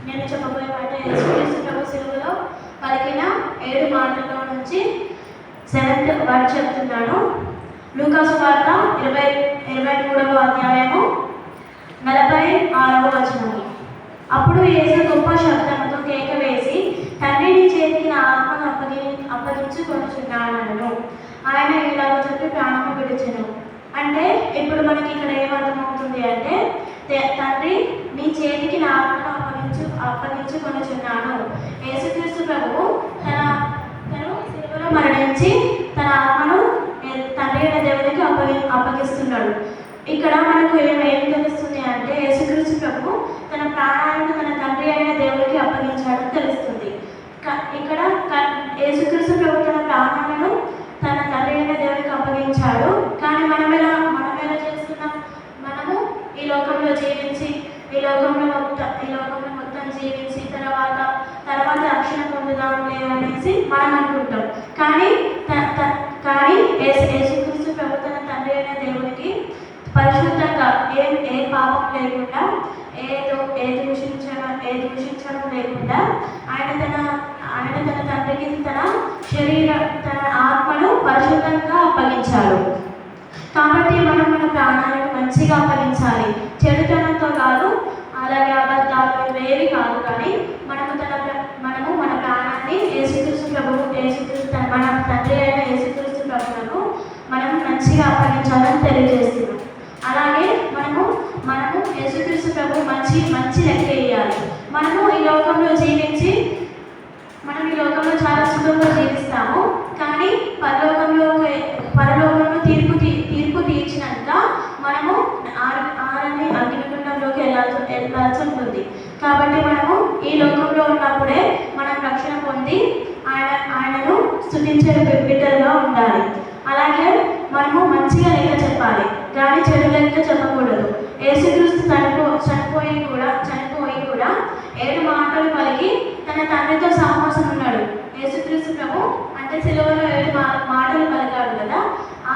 నేను చెప్పబోయే మాట యేసుక్రీస్తు ప్రభు శిలువలో పలికిన 7 మాటల్లో నుంచి 7th వర్డ్ చెప్తున్నాను. లూకా సువార్త 23వ అధ్యాయము 46వ వచనము. అప్పుడు యేసు గొప్ప శబ్దముతో కేక వేసి, తండ్రి నీ చేతికి నా ఆత్మను అప్పగించుకొనుచున్నానను. ఆయన ఇలాగ చెప్పి ప్రాణము విడిచెను. అంటే ఇప్పుడు మనకి ఇక్కడ ఏమర్థమవుతుంది అంటే, తండ్రి నీ చేతికి నా ఆత్మను అప్పగించుకొనుచున్నాను. యేసుక్రీస్తు ప్రభువు తను శిలువలో మరణించి తన ఆత్మను తండ్రి అయిన దేవునికి అప్పగిస్తున్నాడు. ఇక్కడ మనకు ఏం తెలుస్తుంది అంటే, యేసుక్రీస్తు ప్రభు తన ప్రాణాలను తన తండ్రి అయిన దేవునికి అప్పగించాడని తెలుస్తుంది. ఇక్కడ యేసుక్రీస్తు ప్రభు తన ప్రాణాలను తన తండ్రి అయిన దేవునికి అప్పగించాడు. కానీ మనం ఎలా చేస్తున్నాం? మనము ఈ లోకంలో జీవించి ఈ లోకంలో మొత్తం జీవించి తర్వాత రక్షణ పొందుదాంలే అనేసి మనం అనుకుంటాం. కానీ యేసుక్రీస్తు ప్రభు తన తండ్రి అయిన దేవునికి పరిశుద్ధంగా ఏ పాపం లేకుండా ఏ దూషించడం లేకుండా ఆయన తన తండ్రికి తన ఆత్మను పరిశుద్ధంగా అప్పగించాడు. కాబట్టి మనం మన ప్రాణాలను మంచిగా అప్పగించాలి. చెడుతనంతో కాదు, అలాగే అబద్ధాలు ఇవేవి కాదు. కానీ మనము మన ప్రాణాన్ని మన తండ్రి అయిన యేసుక్రీస్తు ప్రభువులకు మనం మంచిగా అప్పగించాలని తెలియజేస్తున్నాం. అలాగే మనము యేసుక్రీస్తు ప్రభు మంచి లెక్క వేయాలి. మనము ఈ లోకంలో చాలా సుఖంగా జీవిస్తాము. కానీ పరలోకంలో తీర్పు తీర్చినాక మనము అగ్నిగుండంలోకి వెళ్ళాల్సి ఉంటుంది. కాబట్టి మనము ఈ లోకంలో ఉన్నప్పుడే మనం రక్షణ పొంది ఆయనను స్తుతించే బిడ్డలుగా ఉండాలి. అలాగే మనము మంచిగా లెక్క చెప్పాలి, కానీ చెడు లెక్క చెప్పకూడదు. యేసుక్రీస్తు చనిపోయి కూడా 7 మాటలు పలికి తన తండ్రితో సహవాసం ఉన్నాడు. యేసుక్రీస్తు ప్రభు అంటే సిలువలో 7 మాటలు పలికాడు కదా. ఆ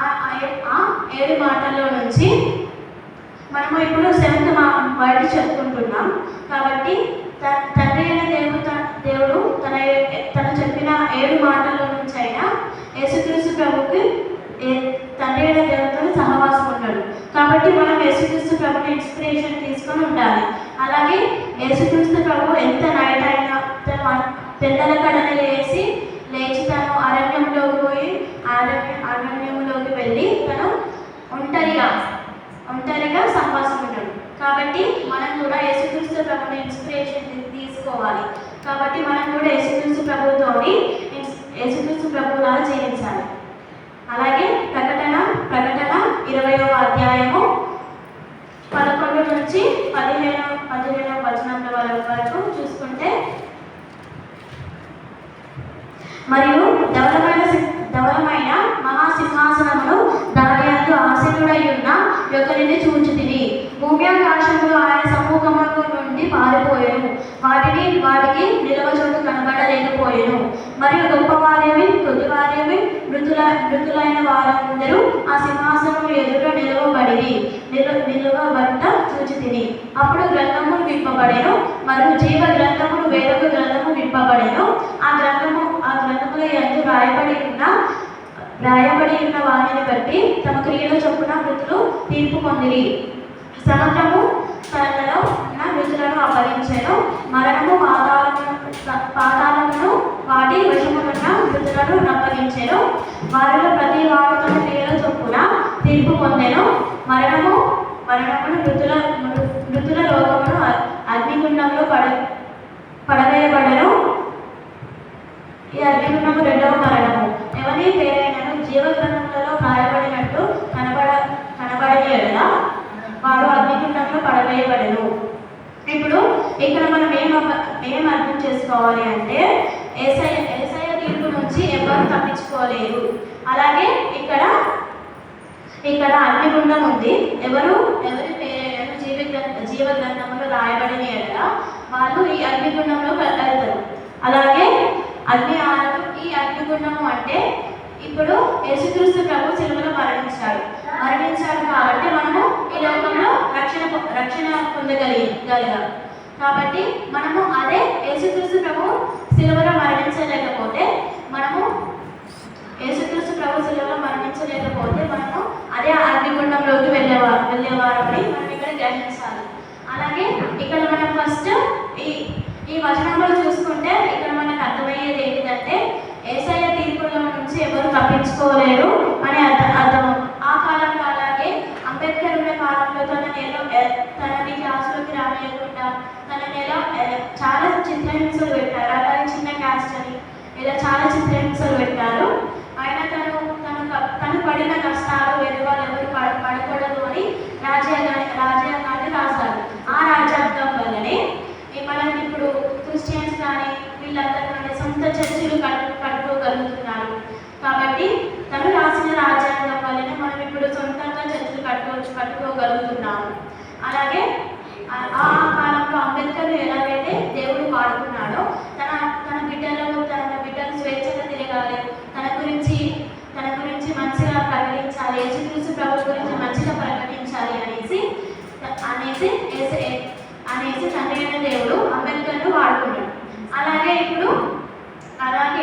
7 మాటల్లో నుంచి మనము ఇప్పుడు 7th వర్డ్ చెప్పుకుంటున్నాం. కాబట్టి తండ్రి అయిన దేవుడు తను చెప్పిన 7 మాటల్లో నుంచి అయినా యేసుక్రీస్తు ప్రభుకి తండ్రి అయిన దేవుడితో సహవాసం ఉన్నాడు. కాబట్టి మనం యేసుక్రీస్తు ప్రభుని ఇన్స్పిరేషన్ తీసుకొని ఉండాలి. అలాగే యేసుక్రీస్తు ప్రభు ఎంత నైట్ అయినా పెద్దల కడని లేచి తను అరణ్యంలోకి వెళ్ళి తను ఒంటరిగా సహవాసం ఉన్నాడు. కాబట్టి మనం కూడా యేసుక్రీస్తు ప్రభుని ఇన్స్పిరేషన్ తీసుకోవాలి. కాబట్టి మనం కూడా యేసుక్రీస్తు ప్రభువులాగా జీవించాలి. అలాగే ప్రకటన 20వ అధ్యాయము 11 నుంచి 15వ వచనాల వరకు చూసుకుంటే, మరియు ధవలమైన మహాసింహాసనమును దాని యందు ఆసీనుడై ఉన్న ఒకరిని చూచితిని. భూమి ఆకాశములు ఆయన సమ్ముఖము నుండి పారిపోయెను. వాటికి నిలవచోటు కనబడలేకపోయెను. మరియు గొప్పవారేమి కొద్దివారేమి మృతులైన వారందరూ ఆ సింహాసనము ఎదుట నిలువబట్ట చూచితిని. అప్పుడు గ్రంథములు విప్పబడెను. మరియు జీవ గ్రంథములు వేరొక గ్రంథము విప్పబడెను. ఆ గ్రంథముల యందు రాయబడి ఉన్న వారిని బట్టి తమ క్రియల చొప్పున మృతులు తీర్పు పొందిరి. సముద్రము తనలో ఉన్న మృతులను అపహరించెను. మరణము పాతాళమును వాటి వశమునున్న మృతులను అప్పగించెను. వారిలో ప్రతి వాడు తన క్రియల చొప్పున తీర్పు పొందెను. మరణమును మృతుల లోకమును అగ్నిగుండంలో పడవేయబడెను. ఈ అగ్నిగుండము 2వ మరణము. ఎవరి పేరైనను జీవగ్రంథములలో రాయబడినట్టు కనబడని ఎడల వాడు అగ్నిగుండంలో పడవేయబడెను. ఇప్పుడు ఇక్కడ మనం ఏం అర్థం చేసుకోవాలి అంటే, యేసయ్య తీర్పు నుంచి ఎవరు తప్పించుకోలేరు. అలాగే ఇక్కడ అగ్నిగుండం ఉంది. ఎవరి పేరైనను జీవ గ్రంథములో రాయబడిన ఎడల వాళ్ళు ఈ అగ్నిగుండంలో వెళ్తారు. అలాగే ఈ అగ్నిగుండము అంటే ఇప్పుడు యేసుక్రీస్తు ప్రభు సిలువలో మరణించాడు కాబట్టి మనము ఈ లోకంలో రక్షణ పొందగలిగాం. కాబట్టి మనము అదే యేసుక్రీస్తు ప్రభు సిలువలో మరణించలేకపోతే మనము అదే అగ్నిగుండంలోకి వెళ్ళేవారని మనం ఇక్కడ గ్రహించాలి. అలాగే ఇక్కడ మనం ఫస్ట్ ఈ వచనంలో చూసుకుంటే ఇక్కడ మనకు అర్థమయ్యేది ఏంటంటే యేసయ్య తీర్పుల నుంచి ఎవరు తప్పించుకోలేరు అని అర్థం. ఆ కాలంలో అలాగే అంబేద్కర్ ఉన్న కాలంలో తనని క్లాసులోకి రానియకుండా తనని చాలా చిత్రహింసలు పెట్టారు. అలాగే చిన్న క్యాస్ట్ అని ఇలా చాలా చిత్రహింసలు పెట్టారు. ఆయన తను పడిన కష్టాలు వేరే వాళ్ళు ఎవరు పడకూడదు అని రాజ్యాంగాన్ని రాశారు. ఆ రాజ్యాంగం వల్లనే మనం ఇప్పుడు క్రిస్టియన్స్ కానీ వీళ్ళందరూ కానీ సొంత చర్చిలు కట్టుకోగలుగుతున్నారు. కాబట్టి తను రాసిన రాజ్యాంగం వల్లనే మనం ఇప్పుడు సొంతంగా చర్చిలు కట్టుకోగలుగుతున్నాము. అలాగే ఆ కాలంలో అంబేద్కర్ ఎలాగైతే దేవుడు వాడుకున్నాడో తన బిడ్డలు స్వేచ్ఛగా తిరగాలి, తన గురించి మంచిగా ప్రకటించాలి, యేసుక్రీస్తు ప్రభు గురించి మంచిగా ప్రకటించాలి అనేసి తండ్రి అయిన దేవుడు అంబేద్కర్ను వాడుకున్నాడు. అలాగే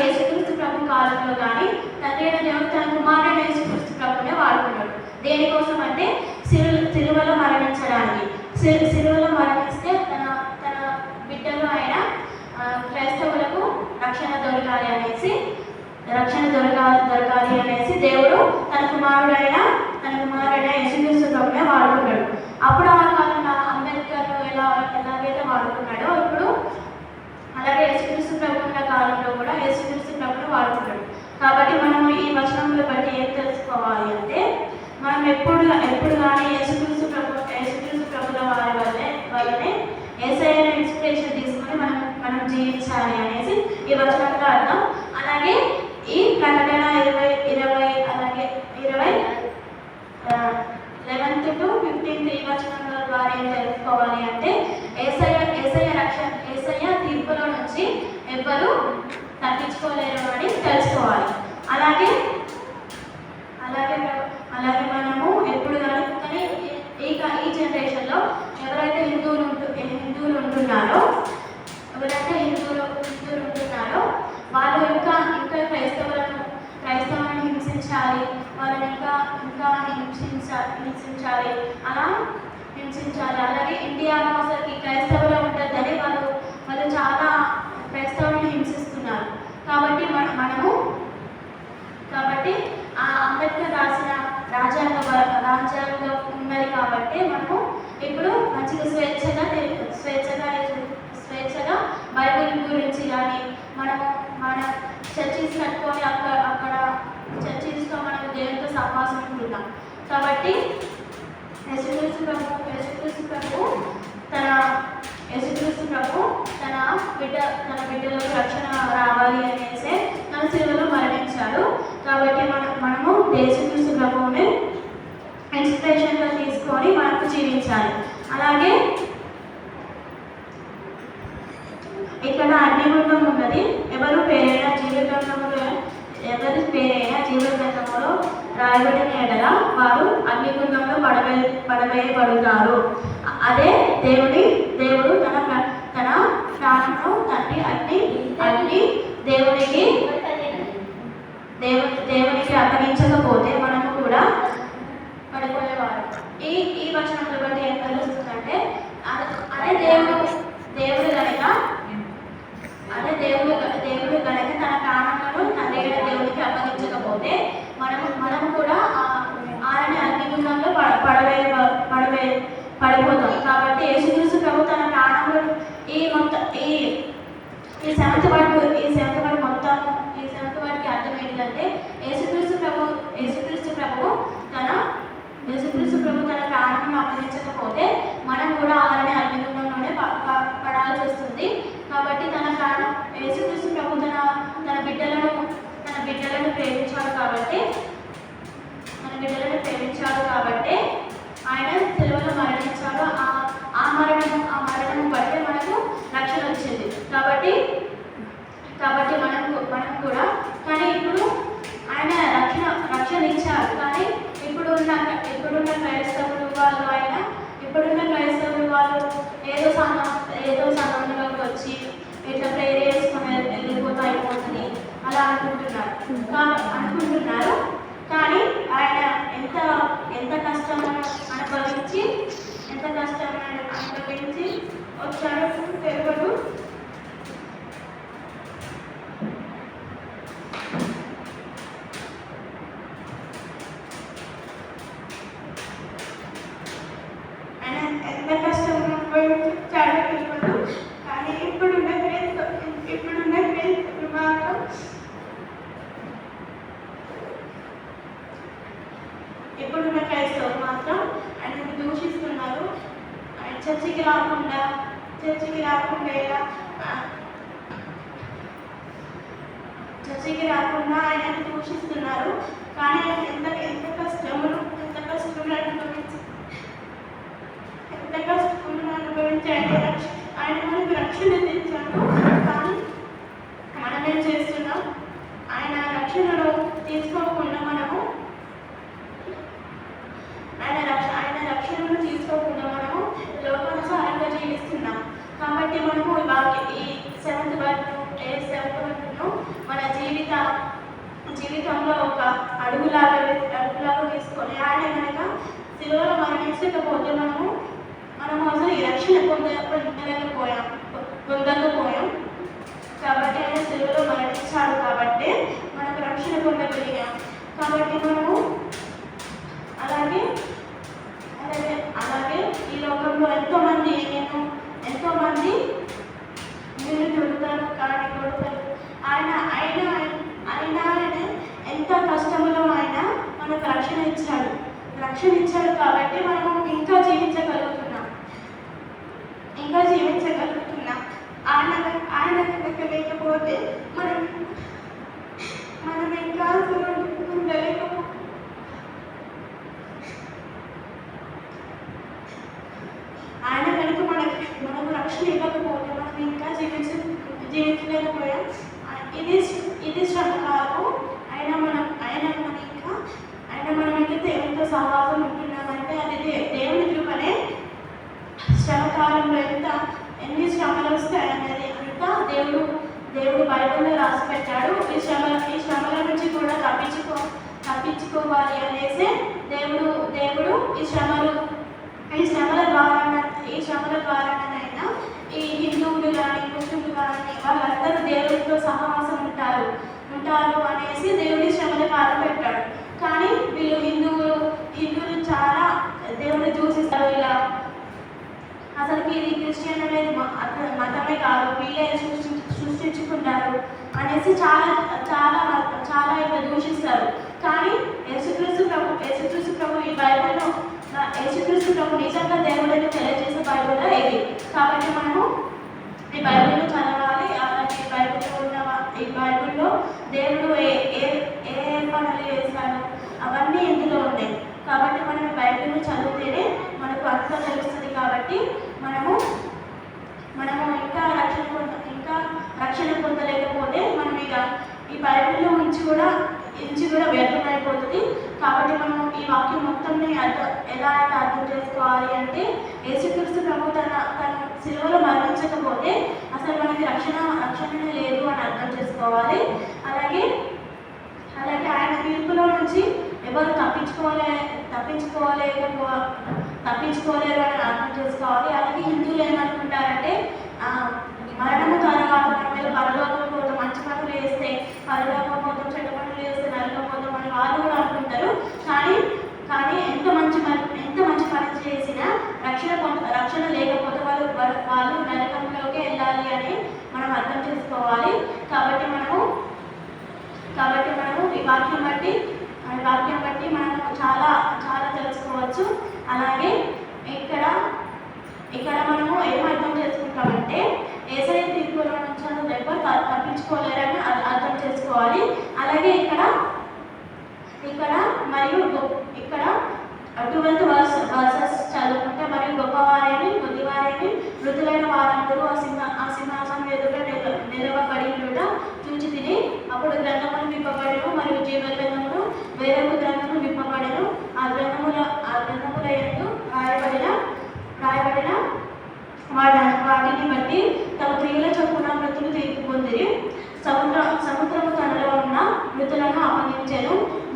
యేసుక్రీస్తు ప్రభు కాలంలో కానీ తండ్రి అయిన దేవుడు తన కుమారుడైన యేసుక్రీస్తు ప్రభునే వాడుకున్నాడు. దేనికోసం అంటే సిలువలో మరణించడానికి. సిలువలో మరణిస్తే తన బిడ్డలు అయిన క్రైస్తవులకు రక్షణ దొరకాలి అనేసి దేవుడు తన కుమారుడైన యేసుక్రీస్తు ప్రభునే వాడుకున్నాడు. అప్పుడు ఆ కాలంలో అంబేద్కర్ ఎలాగైతే వాడుకున్నాడో ఇప్పుడు అలాగే యేసుక్రీస్తు ప్రభు ఉన్న కాలంలో కూడా యేసుక్రీస్తు ప్రభుని వాడుకున్నాడు. కాబట్టి మనం ఈ వచనములు బట్టి ఏం తెలుసుకోవాలి అంటే మనం ఎప్పుడు కానీ యేసుక్రీస్తు ప్రభుల వారి వల్లనే యేసయ్యను ఇన్స్పిరేషన్ తీసుకొని మనం జీవించాలి అనేసి ఈ వచనంలో అర్థం. అలాగే ఈ ప్రకటన 20 అలాగే 11 to 15 ఈ వచనంలో ద్వారా ఏం తెలుసుకోవాలి అంటే యేసయ్య తీర్పులో నుంచి ఎవ్వరూ తప్పించుకోలేరు అని తెలుసుకోవాలి. అలాగే మనము ఎప్పుడు కానీ ఈ జనరేషన్లో ఎవరైతే హిందువులు ఉంటున్నారో వాళ్ళు ఇంకా క్రైస్తవులను హింసించాలి, వాళ్ళని ఇంకా హింసించాలి. అలాగే ఇండియాలో అసలు క్రైస్తవులు ఉంటుందని వాళ్ళు చాలా క్రైస్తవులను హింసిస్తున్నారు. కాబట్టి ఆ అంబేద్కర్ రాసిన రాజ్యాంగం ఉన్నది కాబట్టి మనము ఇప్పుడు మంచిగా స్వేచ్ఛగా బైబిల్ గురించి కానీ మన చర్చిస్ కట్టుకొని అక్కడ చర్చిస్తో మనం దేవునితో సంభాషణ ఉంటున్నాం. కాబట్టి యేసుక్రీస్తు ప్రభు తన బిడ్డలకు రక్షణ రావాలి అనేసి తన సిలువలో మరణించాడు. కాబట్టి మనము యేసుక్రీస్తు ప్రభువుని ఇన్స్పిరేషన్గా తీసుకొని మనకు జీవించాలి. అలాగే ఇక్కడ అగ్నిగుండం ఉన్నది. ఎవరి పేరైనా జీవగ్రంథములో రాయబడిన ఎడల వారు అగ్నిగుండంలో పడవేయబడతారు. అదే దేవుడు తన ప్రాణంను తండ్రి అగ్ని దేవునికి అప్పగించకపోతే మనము కూడా పడిపోయేవారు. ఈ వచనంలో బట్టి ఏం తెలుస్తుందంటే అదే దేవుడు కనుక తన ప్రాణాలను తండ్రి దేవునికి అప్పగించకపోతే మనము కూడా ఆయనని అగ్నిగుండంలో పడిపోతాం. కాబట్టి యేసుక్రీస్తు ప్రభు తన ప్రాణములు ఈ సెవెంత్ వర్డ్కి అర్థం ఏంటంటే యేసుక్రీస్తు ప్రభు తన ప్రాణాలను అప్పగించకపోతే మనం కూడా ఆయనని అగ్నిగుండంలోనే పడాల్సి వస్తుంది. కాబట్టి యేసుక్రీస్తు ప్రభు తన బిడ్డలను ప్రేమించాడు కాబట్టి ఆయన సిలువలో మరణించాడు. ఆ మరణం బట్టి మనకు రక్షణ వచ్చింది. కాబట్టి మనం కూడా కానీ ఇప్పుడు ఆయన రక్షణ ఇచ్చారు. కానీ ఇప్పుడున్న క్రైస్తవులు వాళ్ళు ఏదో అనుకుంటున్నారు. కానీ ఆయన ఎంత ఎంత కష్టమని అనుభవించి వచ్చాడో తెలియదు. ఎంత కష్టం అనుభవించాడో తెలియదు. కానీ ఇప్పుడున్న క్రైస్తవులు మాత్రం ఆయనను దూషిస్తున్నారు. చర్చికి రాకుండా ఆయనను దూషిస్తున్నారు. కానీ ఆయన ఎంత కష్టములు అనుభవించి ఆయన మనకు రక్షణ తెచ్చాడు. కానీ మనం ఏం చేస్తున్నాం? ఆయన రక్షణను తీసుకోకుండా మనము లోకానుసారంగా జీవిస్తున్నాం. కాబట్టి మనము ఈ సెవెంత్ బర్త్ను మన జీవితంలో ఒక అడుగులాగా తీసుకొని ఆయన కనుక సిలువలో మరణించకపోతే మనము అసలు ఈ రక్షణ పొందకపోయాం. కాబట్టి ఆయన సిలువలో మరణించాడు కాబట్టి మనకు రక్షణ పొందగలిగాం. కాబట్టి మనము అలాగే ఈ లోకంలో ఎంతోమంది మీరు దొరుకుతారు కానీ కొడతారు. ఆయన ఎంత కష్టములో ఆయన మనకు రక్షణ ఇచ్చాడు కాబట్టి మనము ఇంకా జీవించగలుగుతున్నాం. ఆయన కనుక లేకపోతే మనం ఇంకా ఉండలేకపోతే ఆయన కనుక మనకు రక్షణ ఇవ్వకపోతే మనం ఇంకా జీవించలేకపోయాం. ఇది శ్రమకాలము. మనం ఇంకా దేవునితో సహవాసం ఉంటున్నామంటే అది దేవుని కృపనే. శ్రమకాలంలో ఎన్ని శ్రమలు వస్తాయనేది అంతా దేవుడు బైబిల్లో రాసి పెట్టాడు. ఈ శ్రమల నుంచి కూడా తప్పించుకోవాలి అనేసి దేవుడు ఈ శ్రమల ద్వారానైనా ఈ హిందువులు కానీ ముస్లింలు కానీ వాళ్ళందరూ దేవుడితో సహవాసం ఉంటారు అనేసి దేవుడి శ్రమల కాలం పెట్టాడు. కానీ వీళ్ళు హిందువులు చాలా దేవుడిని దూషిస్తారు. ఇలా అసలు ఇది క్రిస్టియన్ అనేది మతమే కాదు, వీళ్ళే సృష్టించుకుంటారు అనేసి చాలా చాలా చాలా ఇలా దూషిస్తారు. కానీ యేసుక్రీస్తు ప్రభు ఈ బైబిల్లో యేసుక్రీస్తు ప్రభు నిజంగా దేవుడిని తెలియజేసే బైబిల్ ఇది. కాబట్టి మనము ఈ బైబిల్లో చదవాలి. అలాగే ఈ బైబిల్లో దేవుడు ఏ పనులు చేశాడు అవన్నీ ఇందులో ఉన్నాయి. కాబట్టి మనం ఈ బైబిల్ని చదివితేనే మనకు అర్థం తెలుస్తుంది. కాబట్టి మనము ఇంకా రక్షణ పొందలేకపోతే మనం ఇక ఈ బైబిల్లో నుంచి కూడా వ్యర్థమైపోతుంది. కాబట్టి మనం ఈ వాక్యం మొత్తంని ఎలా అయితే అర్థం చేసుకోవాలి అంటే యేసుక్రీస్తు ప్రభు తన సిలువలో మరణించకపోతే అసలు మనకి రక్షణ లేదు అని అర్థం చేసుకోవాలి. అలాగే ఆయన తీర్పులో నుంచి ఎవరు తప్పించుకోలేరు అని అర్థం చేసుకోవాలి. అలాగే హిందువులు ఏమనుకుంటారంటే మరణము తర్వాత మనం పరలోకం పోతాం, మంచి పనులు చేస్తే పరలోకం పోతాం, చెడ్డ పనులు చేస్తే నరకం పోతాం అని వాళ్ళు కూడా అనుకుంటారు. కానీ ఎంత మంచి పని చేసినా రక్షణ లేకపోతే వాళ్ళు నరకంలోకి వెళ్ళాలి అని మనం అర్థం చేసుకోవాలి. కాబట్టి మనము ఈ వాక్యం బట్టి మనం చాలా చాలా తెలుసుకోవచ్చు. అలాగే ఇక్కడ మనము ఏం అర్థం చేసుకుంటామంటే యేసయ్య తీర్పులో నుంచి ఎవరు తప్పించుకోలేరని అర్థం చేసుకోవాలి. అలాగే ఇక్కడ మరియు ఇక్కడ 12 వర్సెస్ చదువుకుంటే మరియు గొప్పవారేమి కొద్దివారేమి మృతులైన వారందరూ ఆ సింహాసనం ఎదుట నిలవబడి చూచి తిని అప్పుడు గ్రంథములు విప్పబడెను మరియు జీవ గ్రంథములు వేరొక గ్రంథములు విప్పబడెను. ఆ గ్రంథముల యందు రాయబడిన వాటిని బట్టి తమ క్రియల చొప్పున మృతులు తీర్పు పొందిరి. సముద్రము తనలో ఉన్న మృతుల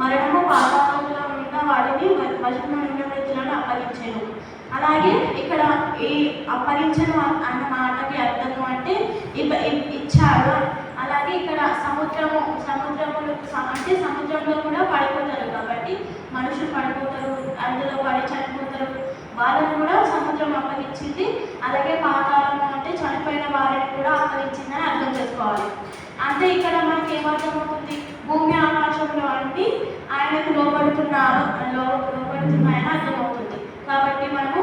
మరణము పాతాళంలో ఉన్న వాడిని వశంలో ఉన్న వ్యక్తులను అప్పగించెను. అలాగే ఇక్కడ ఈ అప్పగించను అన్న మాటకి అర్థము అంటే ఇచ్చాడు. అలాగే ఇక్కడ సముద్రము అంటే సముద్రంలో కూడా పడిపోతారు కాబట్టి మనుషులు పడిపోతారు, అందులో పడి చనిపోతారు, వాళ్ళని కూడా సముద్రం అప్పగించింది. అలాగే పాతాళము అంటే చనిపోయిన వారిని కూడా అప్పగించిందని అర్థం చేసుకోవాలి. అంటే ఇక్కడ మనకి ఏమర్థమవుతుంది, భూమి ఆకాశంలో అన్ని ఆయనకు లోబడుతున్నాయని అర్థమవుతుంది. కాబట్టి మనము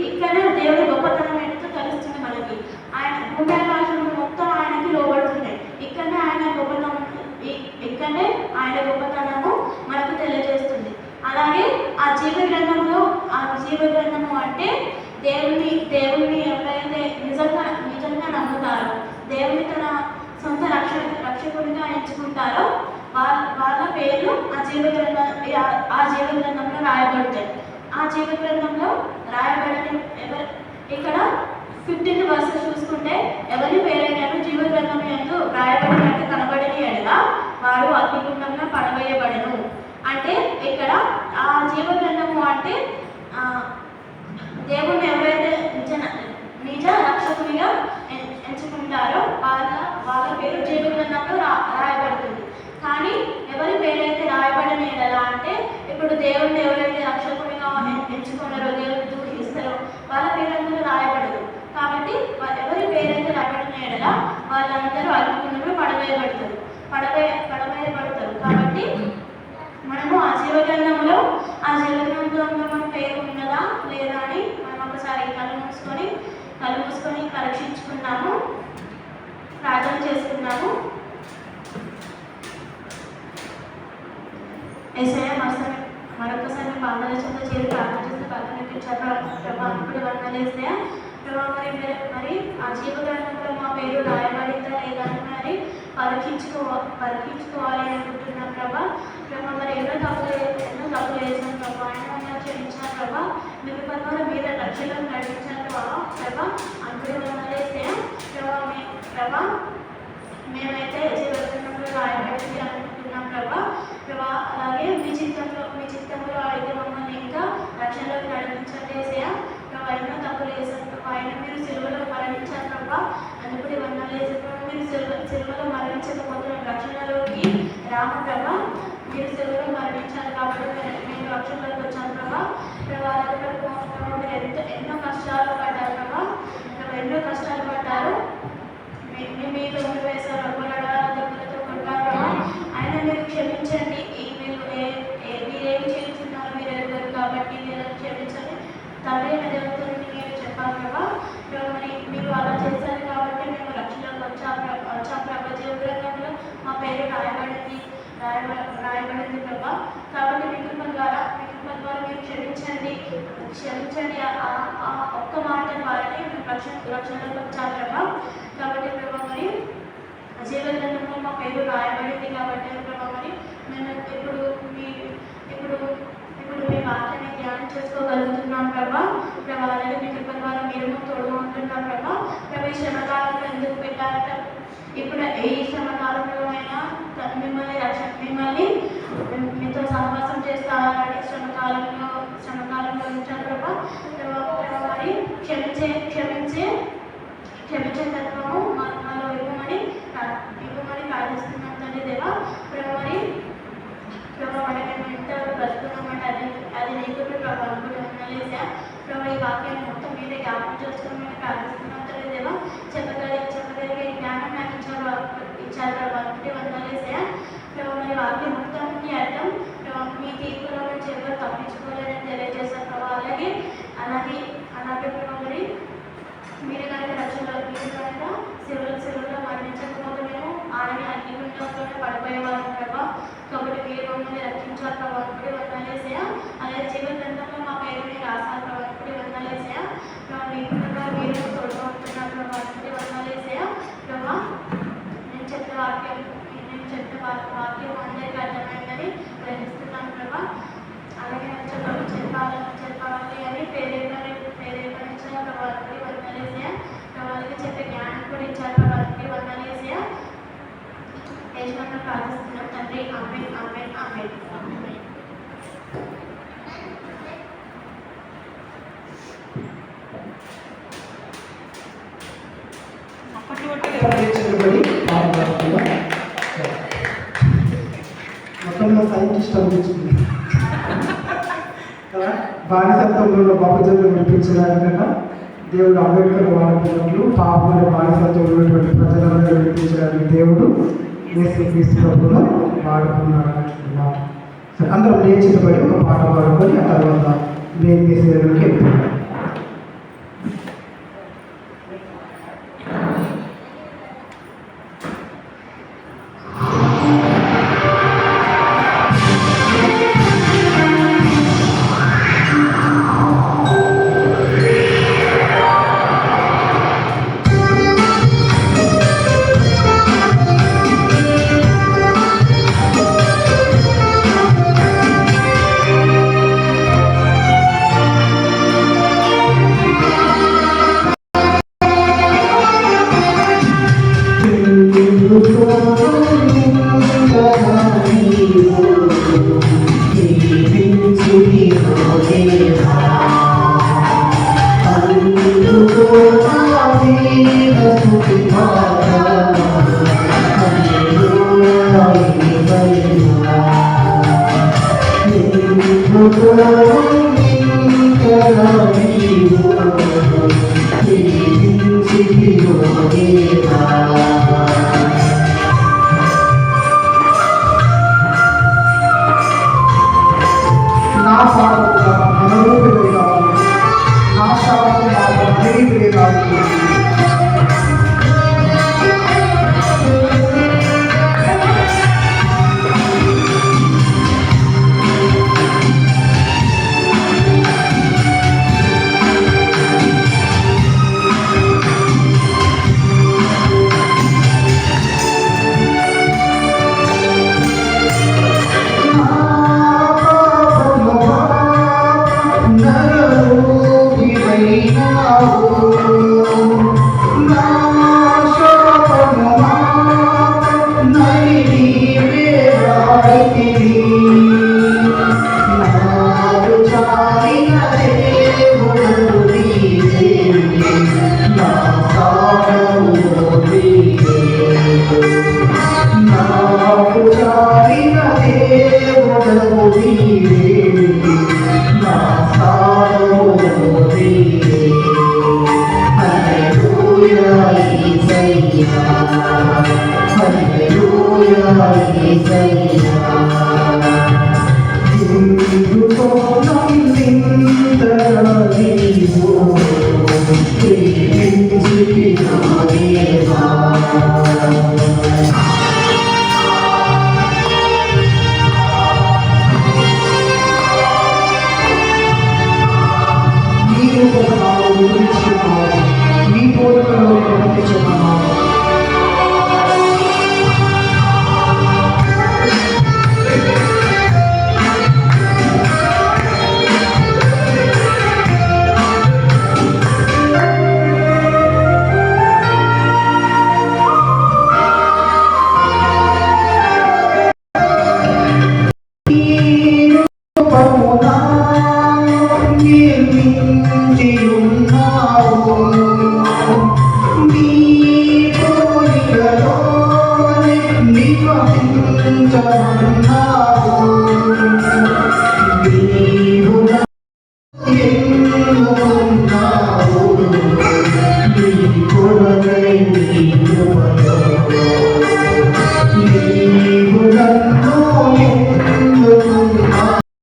ఇక్కడే దేవుడి గొప్పతనం ఏంటో తెలుస్తుంది మనకి. ఆయన భూమి ఆకాశంలో మొత్తం ఆయనకి లోబడుతున్నాయి. ఇక్కడనే ఆయన గొప్పతనము మనకు తెలియజేస్తుంది. అలాగే ఆ జీవ గ్రంథము అంటే దేవుని ఎవరైతే నిజంగా నమ్ముతారో, దేవుని తన సొంత రక్షకుడిగా ఎంచుకుంటారో వాళ్ళ పేర్లు ఆ జీవ గ్రంథంలో రాయబడతాయి. ఆ జీవ గ్రంథంలో రాయబడని ఇక్కడ 15th verse చూసుకుంటే, ఎవరి పేరైనను జీవ గ్రంథం యందు రాయబడినట్టు కనబడని ఎడల వాడు అగ్నిగుండంలో పడవేయబడను. అంటే ఇక్కడ ఆ జీవ గ్రంథము అంటే దేవుణ్ణి ఎవరైతే నిజ రక్షకునిగా ఎంచుకుంటారో వాళ్ళ పేరు జీవ గ్రంథంలో రాయబడుతుంది. కానీ ఎవరి పేరైతే రాయబడని ఎడలా అంటే ఇప్పుడు దేవుణ్ణి ఎవరైతే రక్షకునిగా ఎంచుకున్నారో, దేవుడు దూషిస్తారో వాళ్ళ పేరందరూ రాయబడదు. కాబట్టి ఎవరి పేరైతే రాయబడిన ఎడల వాళ్ళందరూ అగ్నిగుండంలో పడవేయబడతారు. కాబట్టి మనము ఆ జీవ గ్రంథంలో మన పేరు ఉన్నదా లేదా అని మనం ఒకసారి కళ్ళు మూసుకొని పరీక్షించుకున్నాము, ప్రార్థన చేసుకున్నాము. ఏసయ్య మరొకసారి పాదాల చెంత చేరి ప్రార్థన చేస్తే ఇప్పుడు వందలేస్తే మరి ఆ జీవ గ్రంథంలో మా పేరు రాయబడిందా లేదా అని మరి పరీక్షించుకోవాలి అనుకుంటున్నాం ప్రభా. మరి ఎన్నో తప్పులు వేసాం ప్రభా, ఆయన క్షమించాను ప్రభా. మీరు ద్వారా మీద రక్షణను నడిపించాను ప్రభా. అందుకే వందలేస్తే ప్రభా మేమైతే జీవ గ్రంథంలో రాయబడింది అనుకుంటున్నాం ప్రభా. అలాగే మీ చిత్తంలో అయితే మమ్మల్ని ఇంకా రక్షణలోకి నడిపించండి ఏసయ్య. ఎన్నో తప్పులు వేసాను ప్రభా. ఆయన మీరు సిలువలో మరణించారు ప్రభా. అందుకని వందలు వేసారు. మీరు సిలువలో మరణించకపోతే రక్షణలోకి రాము ప్రభా. మీరు సిలువలో మరణించారు కాబట్టి మేము రక్షణలోకి వచ్చాను ప్రభా. మీరు ఎన్నో కష్టాలు పడ్డారు ప్రభా. ఎన్నో కష్టాలు పడ్డారు. మీరు వేశారు దెబ్బలతో కొట్టారు ప్రభా. ఆయన మీరు క్షమించండి. మీరేం చేస్తున్నారు మీరు ఎదురు కాబట్టి మీరు క్షమించండి తండ్రి అనే దేవుడితో మీరు చెప్పాలి ప్రభా. మరి మీరు అలా చేశారు కాబట్టి మేము రక్షణలోకి వచ్చాం ప్రభా. జీవ గ్రంథంలో మా పేరు రాయబడింది ప్రభా. కాబట్టి మీ కృప ద్వారా మీరు క్షమించండి. ఆ ఒక్క మాట ద్వారానే మేము రక్షణలోకి వచ్చాం ప్రభా. కాబట్టి ప్రభా మరి జీవ గ్రంథంలో మా పేరు రాయబడింది కాబట్టి ప్రభా మరి మేము ఇప్పుడు మీ వాక్యాన్ని ధ్యానం చేసుకోగలుగుతున్నాం ప్రభా. అలాగే మీ కృప ద్వారా మీరు తోడు ఉంటున్నాం ప్రభా. ఈ శ్రమకాలంలో ఎందుకు పెట్టారట? ఇప్పుడు ఈ శ్రమకాలంలో అయినా మిమ్మల్ని మీతో సహవాసం చేస్తారని శ్రమకాలంలో ఉంచారు ప్రభా. మరి క్షమించే తత్వము మాలో ఇవ్వమని ప్రార్థిస్తున్నాం తండ్రి దేవా. మరి మేము ఎంత బ్రతుకున్నామంటే అది నీకు ప్రభావం లేసా ప్రభావ. ఈ వాక్యాన్ని మొత్తం మీరే జ్ఞాపకం చేసుకోమని ప్రార్థిస్తున్నాం తండ్రి దేవా. చెప్పగలిగే జ్ఞానం నాకు ఇచ్చారు ప్రభావ. వందలేసా ప్రభావ. మరి వాక్యం మొత్తానికి అర్థం మీ తీర్పులో నుంచి ఎవరు తప్పించుకోలేదని తెలియజేశారు ప్రభావ. అలాగే ప్రభావ మరి మీరు కనుక సిరువులో మరణించకపోతే మేము ఆయన అగ్నిగుండంలోనే పడిపోయేవారు ప్రభావ. కాబట్టి మీరు మమ్మల్ని రక్షించారు ప్రభావ. వందలేసా. అలాగే జీవ గ్రంథంలో మా పేరుని రాశారు ప్రభావ. వందలేసా. మీ కుటుంబంలో మీరు తోడుగా ఉంటున్నారు ప్రభావ. వందలేసా ప్రభావ. నేను చెప్పిన వాక్యం అందరికీ అర్థమైందని గ్రహిస్తున్నాను ప్రభావ. అలాగే చెప్పాలి అని ప్రేరేపణించిన ప్రభావ. వందలేసా. వాళ్ళకి చెప్పే జ్ఞానం కూడా ఇచ్చారు ప్రభావ. వందలేసా. చేసినట్లు ప్రార్థిస్తున్నాం తండ్రి. ఆమేన్, ఆమేన్, ఆమేన్. మొత్తంలో సైంటిస్ట్ అనిపించింది కదా. బానిసత్వంలో బాబుజన్లు వినిపించడానికన్నా దేవుడు అంబేద్కర్ వాడుతున్నట్లు పాపమైన బానిసత్వంలో ఉన్నటువంటి ప్రజలను వినిపించడానికి దేవుడు యేసుక్రీస్తు ప్రభువును వాడుకున్నాడు అంటున్నాం. సరే, అందరం లేచినబడి ఒక పాట పాడుకొని ఆ తర్వాత మెయిన్ మెసేజ్లోకి వెళ్తున్నాం. Thank you.